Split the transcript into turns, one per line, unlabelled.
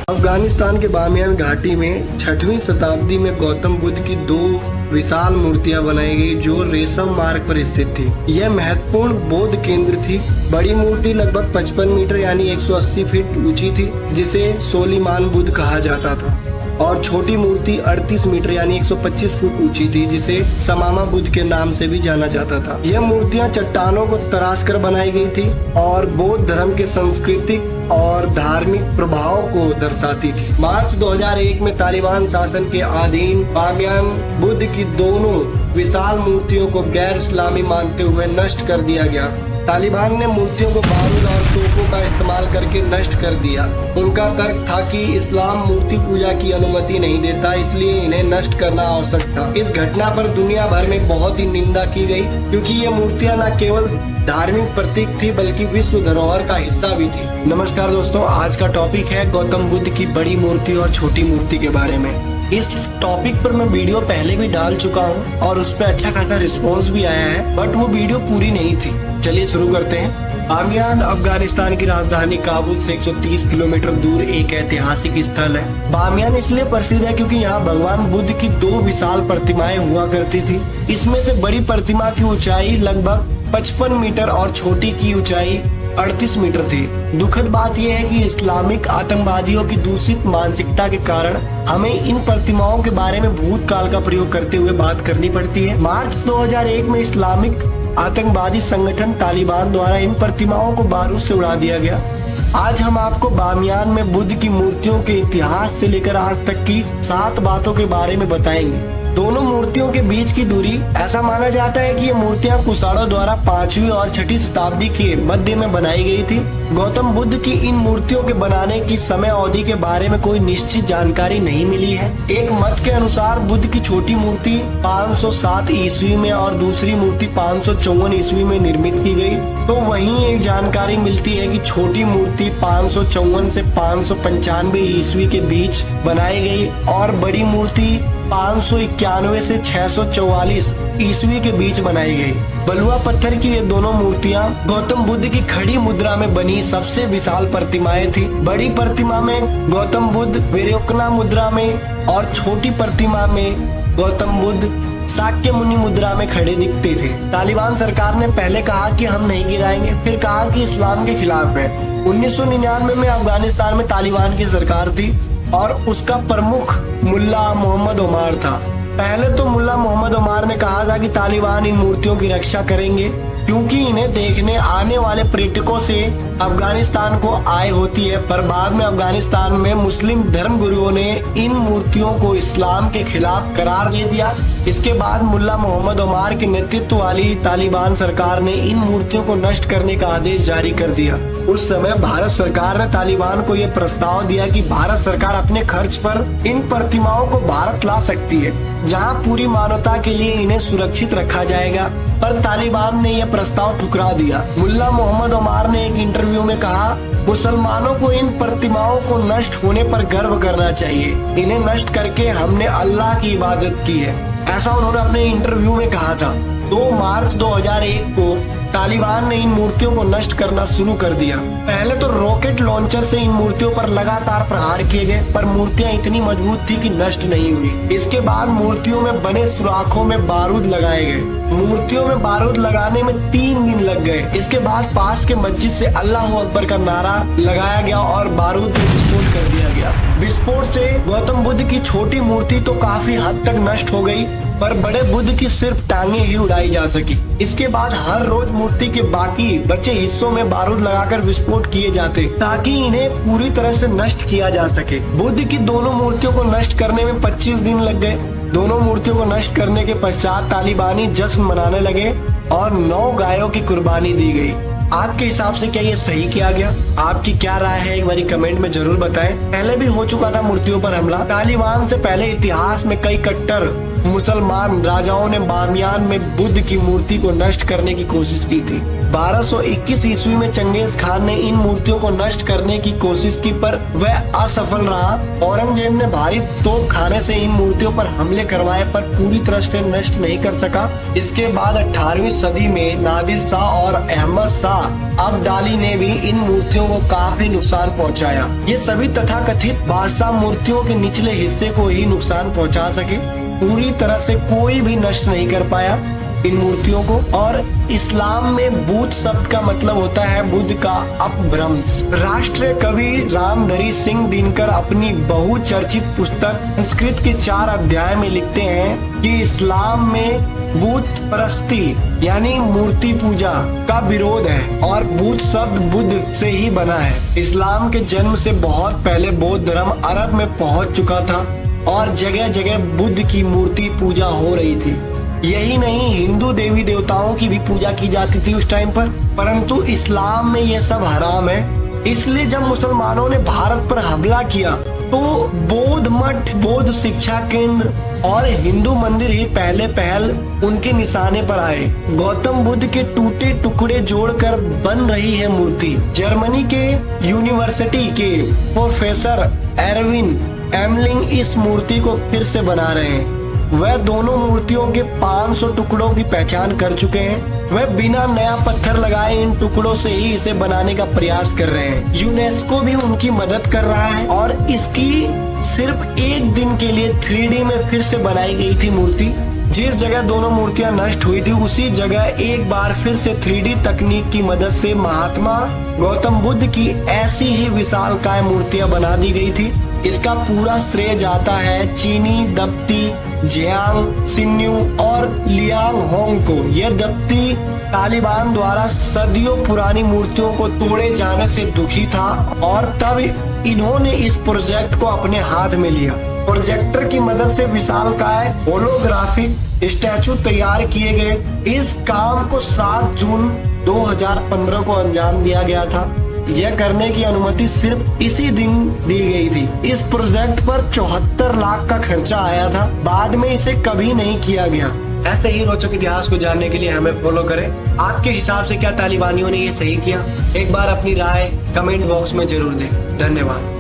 अफगानिस्तान के बामियान घाटी में 6वीं शताब्दी में गौतम बुद्ध की 2 विशाल मूर्तियां बनाई गई जो रेशम मार्ग पर स्थित थी। यह महत्वपूर्ण बौद्ध केंद्र थी। बड़ी मूर्ति लगभग 55 मीटर यानी 180 फीट ऊंची थी, जिसे सोलिमान बुद्ध कहा जाता था, और छोटी मूर्ति 38 मीटर यानी 125 फुट ऊंची थी, जिसे समामा बुद्ध के नाम से भी जाना जाता था। यह मूर्तियां चट्टानों को तराश कर बनाई गई थी और बौद्ध धर्म के सांस्कृतिक और धार्मिक प्रभाव को दर्शाती थी। मार्च 2001 में तालिबान शासन के अधीन बामियान बुद्ध की दोनों विशाल मूर्तियों को गैर इस्लामी मानते हुए नष्ट कर दिया गया। तालिबान ने मूर्तियों को बारूद और तोपों का इस्तेमाल करके नष्ट कर दिया। उनका तर्क था कि इस्लाम मूर्ति पूजा की अनुमति नहीं देता, इसलिए इन्हें नष्ट करना आवश्यक था। इस घटना पर दुनिया भर में बहुत ही निंदा की गई, क्योंकि ये मूर्तियां न केवल धार्मिक प्रतीक थी बल्कि विश्व धरोहर का हिस्सा भी थी। नमस्कार दोस्तों, आज का टॉपिक है गौतम बुद्ध की बड़ी मूर्ति और छोटी मूर्ति के बारे में। इस टॉपिक पर मैं वीडियो पहले भी डाल चुका हूं और उस पर अच्छा खासा रिस्पॉन्स भी आया है, बट वो वीडियो पूरी नहीं थी। चलिए शुरू करते हैं। बामियान अफगानिस्तान की राजधानी काबुल से 130 किलोमीटर दूर एक ऐतिहासिक स्थल है। बामियान इसलिए प्रसिद्ध है क्योंकि यहाँ भगवान बुद्ध की 2 विशाल प्रतिमाएं हुआ करती थी। इसमें से बड़ी प्रतिमा की ऊंचाई लगभग 55 मीटर और छोटी की ऊंचाई 38 मीटर थी। दुखद बात यह है कि इस्लामिक आतंकवादियों की दूषित मानसिकता के कारण हमें इन प्रतिमाओं के बारे में भूतकाल का प्रयोग करते हुए बात करनी पड़ती है। मार्च 2001 में इस्लामिक आतंकवादी संगठन तालिबान द्वारा इन प्रतिमाओं को बारूद से उड़ा दिया गया। आज हम आपको बामियान में बुद्ध की मूर्तियों के इतिहास से लेकर आज तक की 7 बातों के बारे में बताएंगे। दोनों मूर्तियों के बीच की दूरी, ऐसा माना जाता है कि ये मूर्तियां कुषाणों द्वारा 5वीं और 6वीं शताब्दी के मध्य में बनाई गई थी। गौतम बुद्ध की इन मूर्तियों के बनाने की समय अवधि के बारे में कोई निश्चित जानकारी नहीं मिली है। एक मत के अनुसार बुद्ध की छोटी मूर्ति 507 ईस्वी में और दूसरी मूर्ति 554 ईस्वी में निर्मित की गई। तो वहीं एक जानकारी मिलती है कि छोटी मूर्ति 554 से 595 ईस्वी के बीच बनाई गई और बड़ी मूर्ति 591 से 644 ईस्वी के बीच बनाई गई। बलुआ पत्थर की ये दोनों मूर्तियां गौतम बुद्ध की खड़ी मुद्रा में बनी सबसे विशाल प्रतिमाएं थी। बड़ी प्रतिमा में गौतम बुद्ध विरोचना मुद्रा में और छोटी प्रतिमा में गौतम बुद्ध शाक्य मुनि मुद्रा में खड़े दिखते थे। तालिबान सरकार ने पहले कहा कि हम नहीं गिराएंगे, फिर कहा कि इस्लाम के खिलाफ है। 1999 में अफगानिस्तान में तालिबान की सरकार थी और उसका प्रमुख मुल्ला मोहम्मद उमर था। पहले तो मुल्ला मोहम्मद उमर ने कहा था कि तालिबान इन मूर्तियों की रक्षा करेंगे क्योंकि इन्हें देखने आने वाले पर्यटकों से अफगानिस्तान को आय होती है, पर बाद में अफगानिस्तान में मुस्लिम धर्म गुरुओं ने इन मूर्तियों को इस्लाम के खिलाफ करार दे दिया। इसके बाद मुल्ला मोहम्मद उमर के नेतृत्व वाली तालिबान सरकार ने इन मूर्तियों को नष्ट करने का आदेश जारी कर दिया। उस समय भारत सरकार ने तालिबान को यह प्रस्ताव दिया कि भारत सरकार अपने खर्च पर इन प्रतिमाओं को भारत ला सकती है, जहां पूरी मानवता के लिए इन्हें सुरक्षित रखा जाएगा, पर तालिबान ने यह प्रस्ताव ठुकरा दिया। मुल्ला मोहम्मद उमर ने एक इंटरव्यू में कहा, मुसलमानों को इन प्रतिमाओं को नष्ट होने पर गर्व करना चाहिए। इन्हें नष्ट करके हमने अल्लाह की इबादत की है, ऐसा उन्होंने अपने इंटरव्यू में कहा था। 2 मार्च 2001 को तालिबान ने इन मूर्तियों को नष्ट करना शुरू कर दिया। पहले तो रॉकेट लॉन्चर से इन मूर्तियों पर लगातार प्रहार किए गए, पर मूर्तियां इतनी मजबूत थी कि नष्ट नहीं हुई। इसके बाद मूर्तियों में बने सुराखों में बारूद लगाए गए। मूर्तियों में बारूद लगाने में 3 दिन लग गए। इसके बाद पास के मस्जिद से अल्लाह अकबर का नारा लगाया गया और बारूद में विस्फोट कर दिया गया। विस्फोट से गौतम बुद्ध की छोटी मूर्ति तो काफी हद तक नष्ट हो गई, पर बड़े बुद्ध की सिर्फ टांगे ही उड़ाई जा सकी। इसके बाद हर रोज मूर्ति के बाकी बचे हिस्सों में बारूद लगाकर विस्फोट किए जाते ताकि इन्हें पूरी तरह से नष्ट किया जा सके। बुद्ध की दोनों मूर्तियों को नष्ट करने में 25 दिन लग गए। दोनों मूर्तियों को नष्ट करने के पश्चात तालिबानी जश्न मनाने लगे और 9 गायों की कुर्बानी दी गई। आपके हिसाब से क्या ये सही किया गया? आपकी क्या राय है, एक बारी कमेंट में जरूर बताएं। पहले भी हो चुका था मूर्तियों पर हमला। तालिबान से पहले इतिहास में कई कट्टर मुसलमान राजाओं ने बामियान में बुद्ध की मूर्ति को नष्ट करने की कोशिश की थी। 1221 ईस्वी में चंगेज खान ने इन मूर्तियों को नष्ट करने की कोशिश की, पर वह असफल रहा। औरंगजेब ने भारी तोप खाने से इन मूर्तियों पर हमले करवाए, पर पूरी तरह से नष्ट नहीं कर सका। इसके बाद 18वीं सदी में नादिर शाह और अहमद शाह अब्दाली ने भी इन मूर्तियों को काफी नुकसान पहुंचाया। ये सभी तथाकथित बादशाह मूर्तियों के निचले हिस्से को ही नुकसान पहुंचा सके, पूरी तरह से कोई भी नष्ट नहीं कर पाया इन मूर्तियों को। और इस्लाम में बूत शब्द का मतलब होता है बुद्ध का अपभ्रंश। राष्ट्रीय कवि रामधारी सिंह दिनकर अपनी बहुचर्चित पुस्तक संस्कृत के 4 अध्याय में लिखते हैं कि इस्लाम में बूत परस्ती यानी मूर्ति पूजा का विरोध है और बूत शब्द बुद्ध से ही बना है। इस्लाम के जन्म से बहुत पहले बौद्ध धर्म अरब में पहुंच चुका था और जगह जगह बुद्ध की मूर्ति पूजा हो रही थी। यही नहीं, हिंदू देवी देवताओं की भी पूजा की जाती थी उस टाइम पर, परंतु इस्लाम में ये सब हराम है। इसलिए जब मुसलमानों ने भारत पर हमला किया तो बौद्ध मठ, बौद्ध शिक्षा केंद्र और हिंदू मंदिर ही पहले पहल उनके निशाने पर आए। गौतम बुद्ध के टूटे टुकड़े जोड़कर बन रही है मूर्ति। जर्मनी के यूनिवर्सिटी के प्रोफेसर एरविन एमलिंग इस मूर्ति को फिर से बना रहे हैं। वह दोनों मूर्तियों के 500 टुकड़ों की पहचान कर चुके हैं। वह बिना नया पत्थर लगाए इन टुकड़ों से ही इसे बनाने का प्रयास कर रहे हैं। यूनेस्को भी उनकी मदद कर रहा है और इसकी सिर्फ एक दिन के लिए 3D में फिर से बनाई गई थी मूर्ति। जिस जगह दोनों मूर्तियां नष्ट हुई थी उसी जगह एक बार फिर से 3D तकनीक की मदद से महात्मा गौतम बुद्ध की ऐसी ही विशालकाय मूर्तियां बना दी गई थी। इसका पूरा श्रेय जाता है चीनी दप्ती जियांग सिन्यू और लियांग होंग को। यह दप्ती तालिबान द्वारा सदियों पुरानी मूर्तियों को तोड़े जाने से दुखी था और तब इन्होंने इस प्रोजेक्ट को अपने हाथ में लिया। प्रोजेक्टर की मदद से विशालकाय होलोग्राफिक स्टैचू तैयार किए गए। इस काम को 7 जून 2015 को अंजाम दिया गया था। यह करने की अनुमति सिर्फ इसी दिन दी गई थी। इस प्रोजेक्ट पर 74 लाख का खर्चा आया था। बाद में इसे कभी नहीं किया गया। ऐसे ही रोचक इतिहास को जानने के लिए हमें फॉलो करें। आपके हिसाब से क्या तालिबानियों ने ये सही किया? एक बार अपनी राय कमेंट बॉक्स में जरूर दें। धन्यवाद।